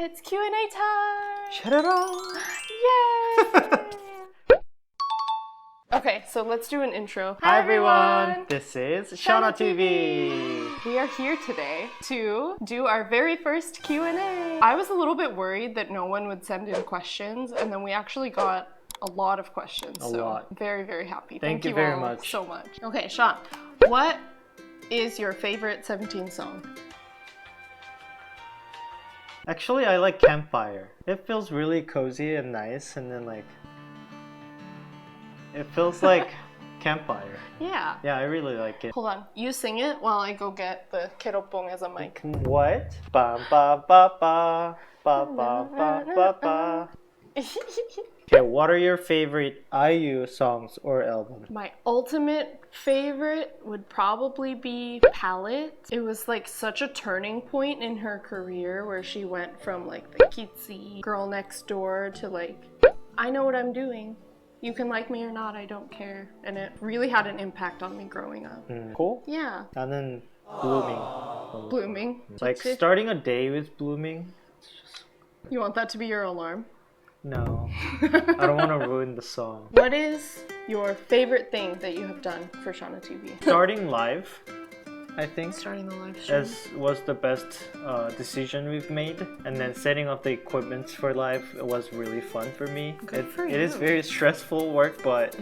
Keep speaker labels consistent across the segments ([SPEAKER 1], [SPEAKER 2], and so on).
[SPEAKER 1] It's Q&A time!
[SPEAKER 2] Shut it off!
[SPEAKER 1] Yay! Okay, so let's do an intro.
[SPEAKER 2] Hi everyone! This is SEANNA TV!
[SPEAKER 1] We are here today to do our very first Q&A. I was a little bit worried that no one would send in questions, and then we actually got a lot of questions.
[SPEAKER 2] A lot.
[SPEAKER 1] Very, very happy.
[SPEAKER 2] Thank you very
[SPEAKER 1] all
[SPEAKER 2] much.
[SPEAKER 1] so much. Okay, Sean, what is your favorite 17 song?
[SPEAKER 2] Actually, I like Campfire. It feels really cozy and nice, and then it feels like Campfire.
[SPEAKER 1] Yeah.
[SPEAKER 2] Yeah, I really like it.
[SPEAKER 1] Hold on, you sing it while I go get the keropong as a mic.
[SPEAKER 2] What? Ba ba ba ba ba ba ba ba ba. Okay, what are your favorite IU songs or albums?
[SPEAKER 1] My ultimate favorite would probably be Palette. It was like such a turning point in her career where she went from like the cutesy girl next door to like, I know what I'm doing. You can like me or not, I don't care. And it really had an impact on me growing up.
[SPEAKER 2] Cool.
[SPEAKER 1] Yeah.
[SPEAKER 2] And then Blooming.
[SPEAKER 1] Blooming.
[SPEAKER 2] Like starting a day with Blooming.
[SPEAKER 1] You want that to be your alarm?
[SPEAKER 2] No. I don't want to ruin the song.
[SPEAKER 1] What is your favorite thing that you have done for SEANNA TV?
[SPEAKER 2] Starting live, I think.
[SPEAKER 1] Starting the live stream.
[SPEAKER 2] Was the best decision we've made, and then setting up the equipment for live was really fun for me. It is very stressful work, but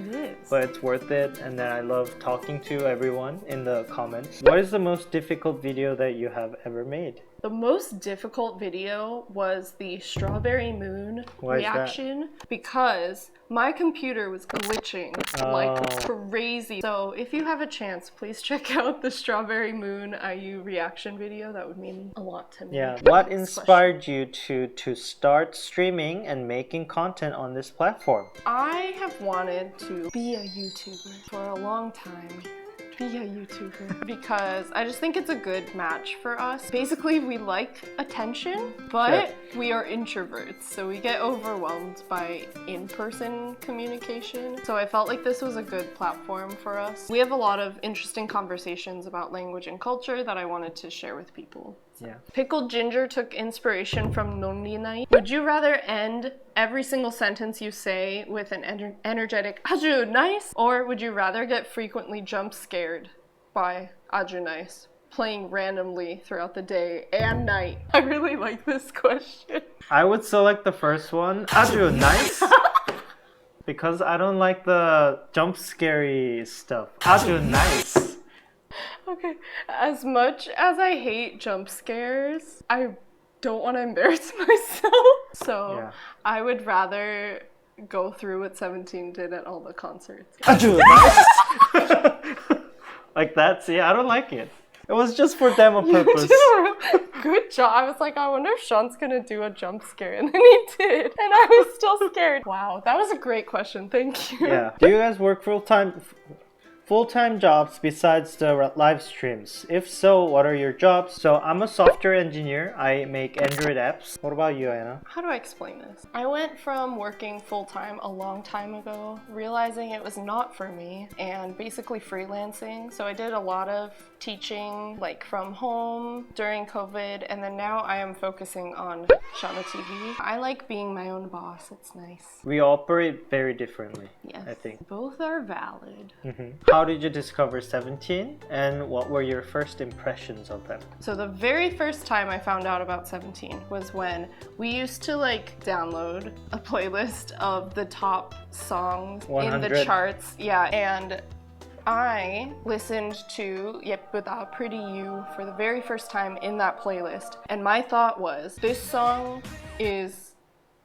[SPEAKER 2] it's worth it. And then I love talking to everyone in the comments. What is the most difficult video that you have ever made?
[SPEAKER 1] The most difficult video was the strawberry moon reaction because my computer was glitching like crazy. So if you have a chance, please check out the strawberry moon IU reaction video. That would mean a lot to me.
[SPEAKER 2] Yeah. What inspired you to start streaming and making content on this platform?
[SPEAKER 1] I have wanted to be a YouTuber for a long time. Be a YouTuber because I just think it's a good match for us. Basically, we like attention, but we are introverts, so we get overwhelmed by in-person communication. So I felt like this was a good platform for us. We have a lot of interesting conversations about language and culture that I wanted to share with people.
[SPEAKER 2] Yeah.
[SPEAKER 1] Pickled Ginger took inspiration from Lonely Night. Would you rather end every single sentence you say with an energetic "아주 nice," or would you rather get frequently jump scared by "아주 nice" playing randomly throughout the day and night? I really like this question.
[SPEAKER 2] I would select the first one. 아주 nice. Because I don't like the jump scary stuff. 아주 nice.
[SPEAKER 1] Okay, as much as I hate jump scares, I don't want to embarrass myself. So I would rather go through what 17 did at all the concerts.
[SPEAKER 2] 아주 nice. Like that? See, I don't like it. It was just for demo purpose.
[SPEAKER 1] Good job. I was like, I wonder if Sean's gonna do a jump scare, and then he did, and I was still scared. Wow, that was a great question. Thank you.
[SPEAKER 2] Yeah. Do you guys work full-time jobs besides the live streams? If so, what are your jobs? So I'm a software engineer. I make Android apps. What about you, Anna?
[SPEAKER 1] How do I explain this? I went from working full-time a long time ago, realizing it was not for me, and basically freelancing. So I did a lot of teaching like from home during COVID, and then now I am focusing on SEANNA TV. I like being my own boss. It's nice.
[SPEAKER 2] We operate very differently,
[SPEAKER 1] yes,
[SPEAKER 2] I think.
[SPEAKER 1] Both are valid.
[SPEAKER 2] How did you discover 17, and what were your first impressions of them?
[SPEAKER 1] So the very first time I found out about 17 was when we used to like download a playlist of the top songs 100. In the charts. Yeah, and I listened to 예쁘다, Pretty You for the very first time in that playlist, and my thought was, this song is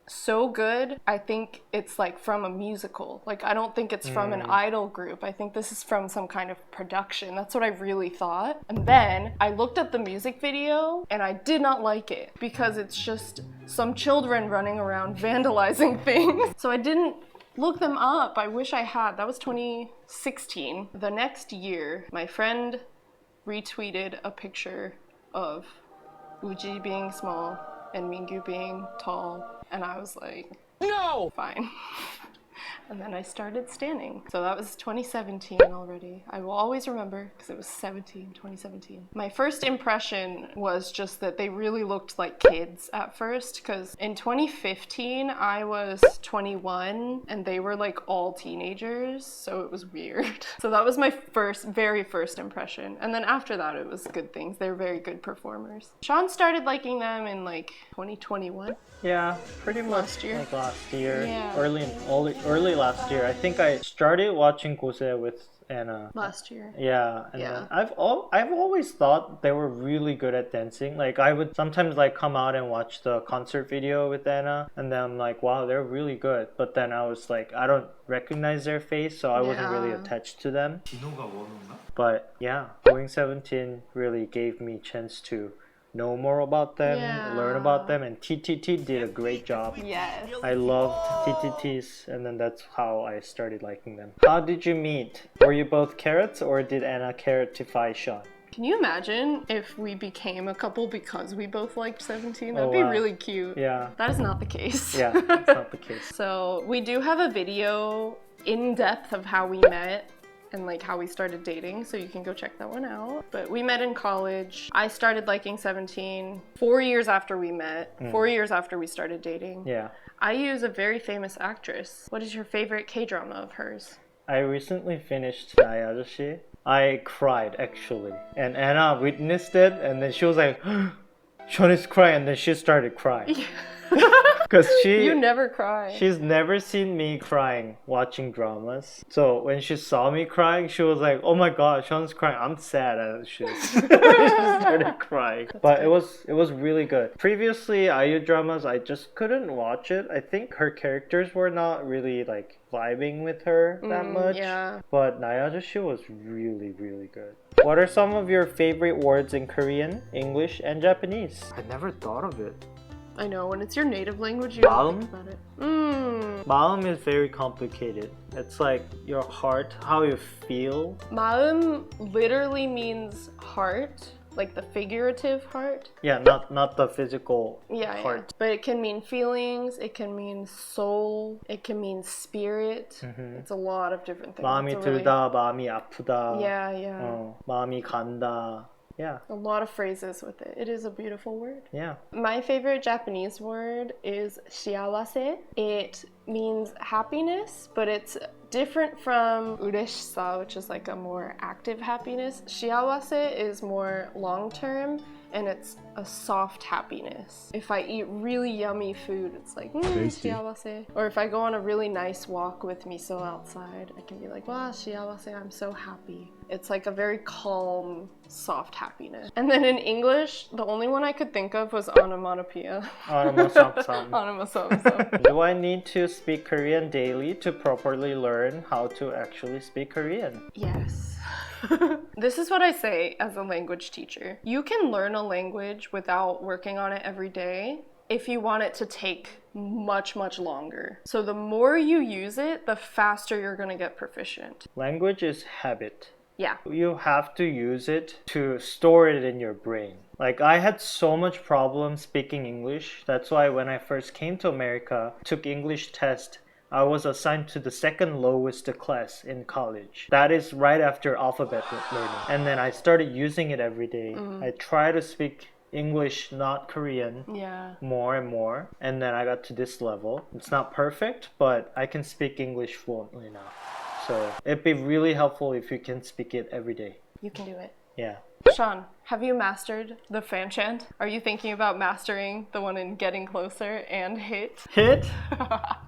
[SPEAKER 1] so good. I think it's like from a musical. Like, I don't think it's from an idol group. I think this is from some kind of production. That's what I really thought. And then I looked at the music video and I did not like it because it's just some children running around vandalizing things. So I didn't look them up. I wish I had. That was 2016. The next year, my friend retweeted a picture of Uji being small and Mingyu being tall, and I was like, no! Fine. And then I started standing. So that was 2017 already. I will always remember because it was 2017. My first impression was just that they really looked like kids at first, because in 2015 I was 21 and they were like all teenagers, so it was weird. So that was my very first impression. And then after that it was good things. They were very good performers. Sean started liking them in like 2021.
[SPEAKER 2] Yeah, pretty much
[SPEAKER 1] last year.
[SPEAKER 2] like last year.
[SPEAKER 1] Yeah.
[SPEAKER 2] Early last year. I think I started watching Gose with Anna
[SPEAKER 1] last year.
[SPEAKER 2] Yeah, and then I've always thought they were really good at dancing. Like I would sometimes like come out and watch the concert video with Anna, and then I'm like, wow, they're really good. But then I was like, I don't recognize their face, so I wasn't really attached to them. But yeah, going 17 really gave me a chance to know more about them, learn about them, and TTT did a great job.
[SPEAKER 1] Yes.
[SPEAKER 2] I loved TTTs, and then that's how I started liking them. How did you meet? Were you both carrots, or did Anna carrotify Sean?
[SPEAKER 1] Can you imagine if we became a couple because we both liked 17? That'd be really cute.
[SPEAKER 2] Yeah.
[SPEAKER 1] That is not the case.
[SPEAKER 2] Yeah, that's not the case.
[SPEAKER 1] So we do have a video in depth of how we met and like how we started dating, so you can go check that one out. But we met in college. I started liking 17 4 years after we met, 4 years after we started dating.
[SPEAKER 2] Yeah.
[SPEAKER 1] IU is a very famous actress. What is your favorite K-drama of hers?
[SPEAKER 2] I recently finished 나의 아저씨. I cried actually, and Anna witnessed it, and then she was like, Sean is crying, and then she started crying. Because
[SPEAKER 1] you never cry.
[SPEAKER 2] She's never seen me crying watching dramas. So when she saw me crying, she was like, "Oh my God, Sean's crying. I'm sad." And she started crying. But it was really good. Previously, IU dramas, I just couldn't watch it. I think her characters were not really like vibing with her that much.
[SPEAKER 1] Yeah.
[SPEAKER 2] But 나의 아저씨 was really, really good. What are some of your favorite words in Korean, English, and Japanese? I never thought of it.
[SPEAKER 1] I know, when it's your native language, you don't think about it.
[SPEAKER 2] 마음 is very complicated. It's like your heart, how you feel.
[SPEAKER 1] 마음 literally means heart, like the figurative heart.
[SPEAKER 2] Yeah, not the physical heart.
[SPEAKER 1] Yeah. But it can mean feelings, it can mean soul, it can mean spirit. It's a lot of different things.
[SPEAKER 2] 마음이 들다, 마음이 아프다.
[SPEAKER 1] Yeah.
[SPEAKER 2] 마음이 간다. Yeah.
[SPEAKER 1] A lot of phrases with it. It is a beautiful word.
[SPEAKER 2] Yeah.
[SPEAKER 1] My favorite Japanese word is shiawase. It means happiness, but it's different from ureshisa, which is like a more active happiness. Shiawase is more long-term, and it's a soft happiness. If I eat really yummy food, it's like, shiawase. Or if I go on a really nice walk with miso outside, I can be like, wow, shiawase, I'm so happy. It's like a very calm, soft happiness. And then in English, the only one I could think of was onomatopoeia.
[SPEAKER 2] Onomatopoeia. Do I need to speak Korean daily to properly learn how to actually speak Korean?
[SPEAKER 1] Yes. This is what I say as a language teacher. You can learn a language without working on it every day if you want it to take much, much longer. So the more you use it, the faster you're going to get proficient.
[SPEAKER 2] Language is habit.
[SPEAKER 1] Yeah.
[SPEAKER 2] You have to use it to store it in your brain. Like I had so much problem speaking English. That's why when I first came to America, took English test, I was assigned to the second lowest class in college. That is right after alphabet learning. And then I started using it every day. I try to speak English, not Korean, more and more. And then I got to this level. It's not perfect, but I can speak English fluently now. So it'd be really helpful if you can speak it every day.
[SPEAKER 1] You can do it.
[SPEAKER 2] Yeah.
[SPEAKER 1] Sean, have you mastered the fan chant? Are you thinking about mastering the one in Getting Closer and Hit?
[SPEAKER 2] Hit?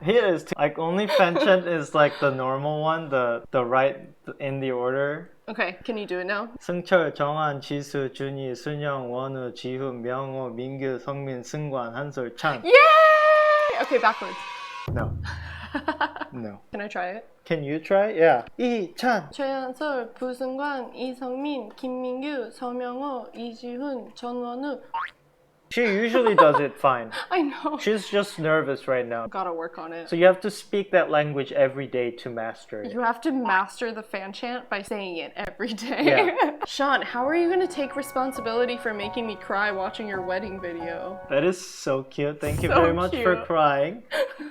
[SPEAKER 2] Hit is like only fan chant is like the normal one, the right in the order.
[SPEAKER 1] Okay, can you do it now?
[SPEAKER 2] 승철, 정한, 지수, 준이, 순영, 원우, 지훈, 명호, 민규, 성민, 승관, 한솔, 찬.
[SPEAKER 1] Yay! Okay, backwards.
[SPEAKER 2] No. No.
[SPEAKER 1] Can I try it?
[SPEAKER 2] Can you try? Yeah. 이찬.
[SPEAKER 1] 최한솔, 부승관, 이성민, 김민규, 서명호, 이지훈, 전원우.
[SPEAKER 2] She usually does it fine.
[SPEAKER 1] I know.
[SPEAKER 2] She's just nervous right now.
[SPEAKER 1] Gotta work on it.
[SPEAKER 2] So you have to speak that language every day to master it.
[SPEAKER 1] You have to master the fan chant by saying it every day.
[SPEAKER 2] Yeah.
[SPEAKER 1] Sean, how are you gonna take responsibility for making me cry watching your wedding video?
[SPEAKER 2] That is so cute. Thank you
[SPEAKER 1] So
[SPEAKER 2] very much for
[SPEAKER 1] cute.
[SPEAKER 2] crying.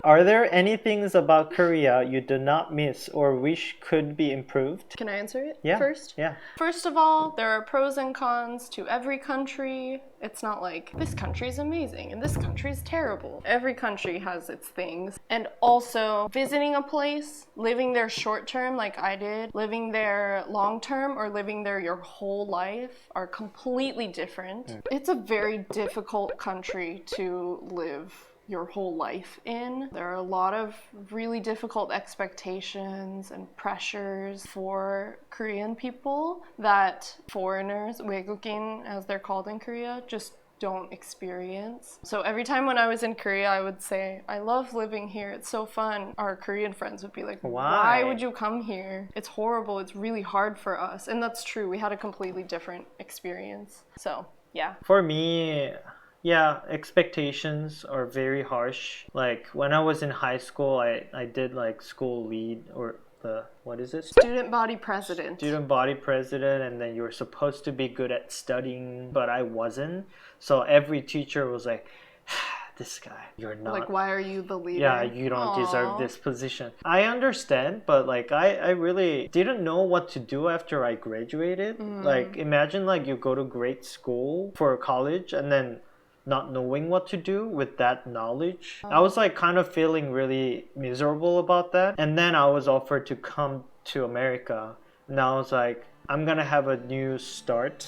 [SPEAKER 2] Are there any things about Korea you do not miss or wish could be improved?
[SPEAKER 1] Can I answer it
[SPEAKER 2] Yeah.
[SPEAKER 1] first?
[SPEAKER 2] Yeah.
[SPEAKER 1] First of all, there are pros and cons to every country. It's not like this country is amazing and this country is terrible. Every country has its things. And also, visiting a place, living there short term like I did, living there long term, or living there your whole life are completely different. It's a very difficult country to live your whole life in. There are a lot of really difficult expectations and pressures for Korean people that foreigners, 외국인 as they're called in Korea, just don't experience. So every time when I was in Korea, I would say, I love living here, it's so fun. Our Korean friends would be like, why would you come here? It's horrible, it's really hard for us. And that's true, we had a completely different experience. So, yeah.
[SPEAKER 2] For me, yeah, expectations are very harsh. Like when I was in high school, I did like school lead or the, what is it?
[SPEAKER 1] Student body president.
[SPEAKER 2] Student body president, and then you're supposed to be good at studying, but I wasn't. So every teacher was like, this guy, you're not.
[SPEAKER 1] Like, why are you the leader?
[SPEAKER 2] Yeah, you don't deserve this position. I understand, but like I really didn't know what to do after I graduated. Like imagine like you go to great school for college and then not knowing what to do with that knowledge. I was like kind of feeling really miserable about that. And then I was offered to come to America. And I was like, I'm gonna have a new start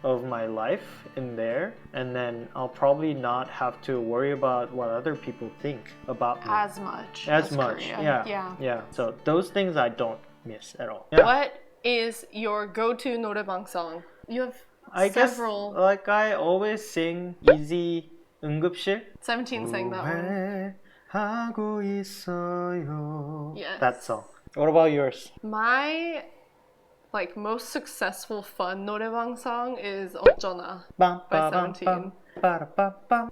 [SPEAKER 2] of my life in there. And then I'll probably not have to worry about what other people think about me.
[SPEAKER 1] As much.
[SPEAKER 2] As much.
[SPEAKER 1] Korea.
[SPEAKER 2] Yeah. So those things I don't miss at all. Yeah.
[SPEAKER 1] What is your go-to 노래방 song? You have
[SPEAKER 2] I
[SPEAKER 1] several.
[SPEAKER 2] guess like I always sing Easy 응급실.
[SPEAKER 1] 17 sang that one.
[SPEAKER 2] 하고 있어요.
[SPEAKER 1] Yes.
[SPEAKER 2] That song. What about yours?
[SPEAKER 1] My like most successful fun 노래방 song is 어쩌나 by 17.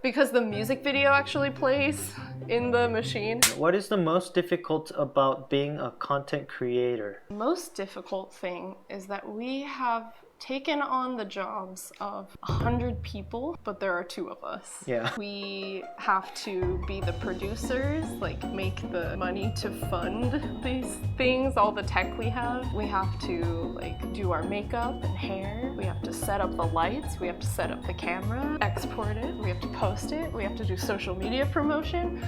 [SPEAKER 1] Because the music video actually plays in the machine.
[SPEAKER 2] What is the most difficult about being a content creator?
[SPEAKER 1] The most difficult thing is that we have taken on the jobs of 100 people, but there are 2 of us.
[SPEAKER 2] Yeah.
[SPEAKER 1] We have to be the producers, like make the money to fund these things, all the tech we have. We have to like do our makeup and hair. We have to set up the lights. We have to set up the camera, export it. We have to post it. We have to do social media promotion.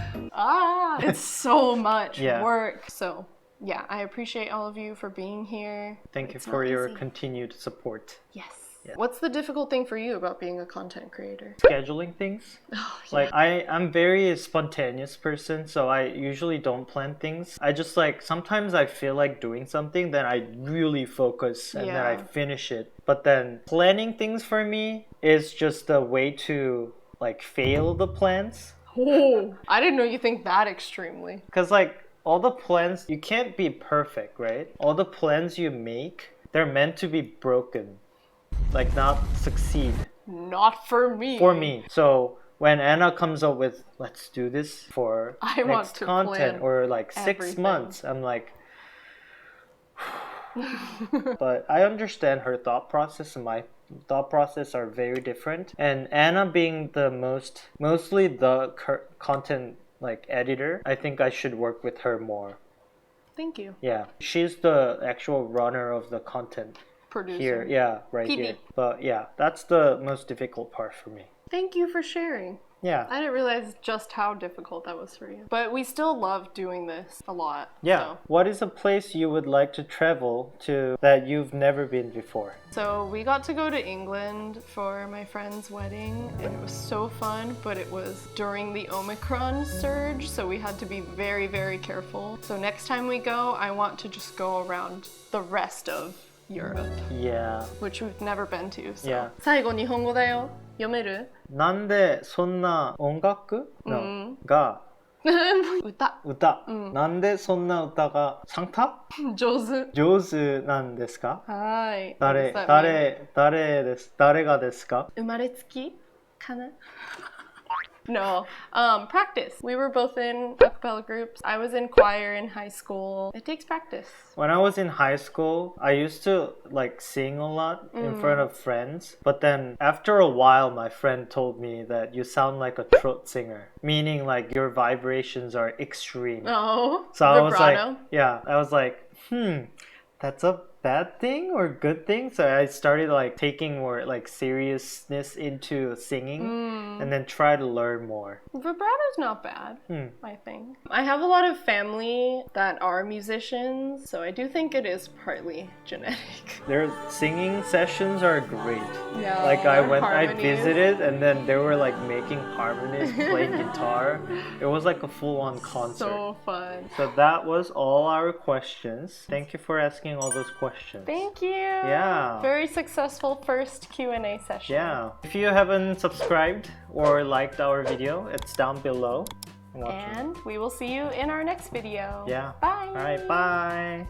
[SPEAKER 1] It's so much work. So yeah, I appreciate all of you for being here.
[SPEAKER 2] Thank you for your continued support.
[SPEAKER 1] Yes. What's the difficult thing for you about being a content creator?
[SPEAKER 2] Scheduling things. Like I'm very spontaneous person, so I usually don't plan things. I just like sometimes I feel like doing something, then I really focus and then I finish it. But then planning things for me is just a way to like fail the plans.
[SPEAKER 1] Oh, I didn't know you think that extremely.
[SPEAKER 2] Because like all the plans, you can't be perfect, right? All the plans you make, they're meant to be broken. Like not succeed.
[SPEAKER 1] Not for me.
[SPEAKER 2] For me. So when Anna comes up with, let's do this for next content or like 6 months, I'm like, but I understand her thought process and my thought process are very different. And Anna being the mostly the content like editor, I think I should work with her more.
[SPEAKER 1] Thank you.
[SPEAKER 2] Yeah, she's the actual runner of the content.
[SPEAKER 1] Producer.
[SPEAKER 2] Here, yeah, right
[SPEAKER 1] PD.
[SPEAKER 2] here. But yeah, that's the most difficult part for me.
[SPEAKER 1] Thank you for sharing.
[SPEAKER 2] Yeah.
[SPEAKER 1] I didn't realize just how difficult that was for you. But we still love doing this a lot.
[SPEAKER 2] Yeah.
[SPEAKER 1] So.
[SPEAKER 2] What is a place you would like to travel to that you've never been before?
[SPEAKER 1] So we got to go to England for my friend's wedding and it was so fun, but it was during the Omicron surge, so we had to be very, very careful. So next time we go, I want to just go around the rest of Europe.
[SPEAKER 2] Yeah.
[SPEAKER 1] Which we've never been to. So.
[SPEAKER 2] Yeah.
[SPEAKER 1] 最後日本語だよ。読める？
[SPEAKER 2] なんでそんな音楽のが歌、なんでそんな歌が上手なんですか？
[SPEAKER 1] はい。
[SPEAKER 2] 誰がですか？
[SPEAKER 1] 生まれつき Kana? No, practice. We were both in a cappella groups. I was in choir in high school. It takes practice.
[SPEAKER 2] When I was in high school, I used to like sing a lot in front of friends. But then after a while, my friend told me that you sound like a throat singer, meaning like your vibrations are extreme.
[SPEAKER 1] Oh,
[SPEAKER 2] so I
[SPEAKER 1] vibrato.
[SPEAKER 2] I was like, that's a bad thing or good thing. So I started like taking more like seriousness into singing and then try to learn more.
[SPEAKER 1] Vibrato's not bad, I think. I have a lot of family that are musicians, so I do think it is partly genetic.
[SPEAKER 2] Their singing sessions are great.
[SPEAKER 1] Yeah,
[SPEAKER 2] like I visited and then they were like making harmonies, playing guitar. It was like a full-on concert.
[SPEAKER 1] So fun.
[SPEAKER 2] So that was all our questions. Thank you for asking all those questions.
[SPEAKER 1] Thank you.
[SPEAKER 2] Yeah.
[SPEAKER 1] Very successful first Q&A session.
[SPEAKER 2] Yeah. If you haven't subscribed or liked our video, it's down below.
[SPEAKER 1] And we will see you in our next video.
[SPEAKER 2] Yeah.
[SPEAKER 1] Bye.
[SPEAKER 2] All right. Bye.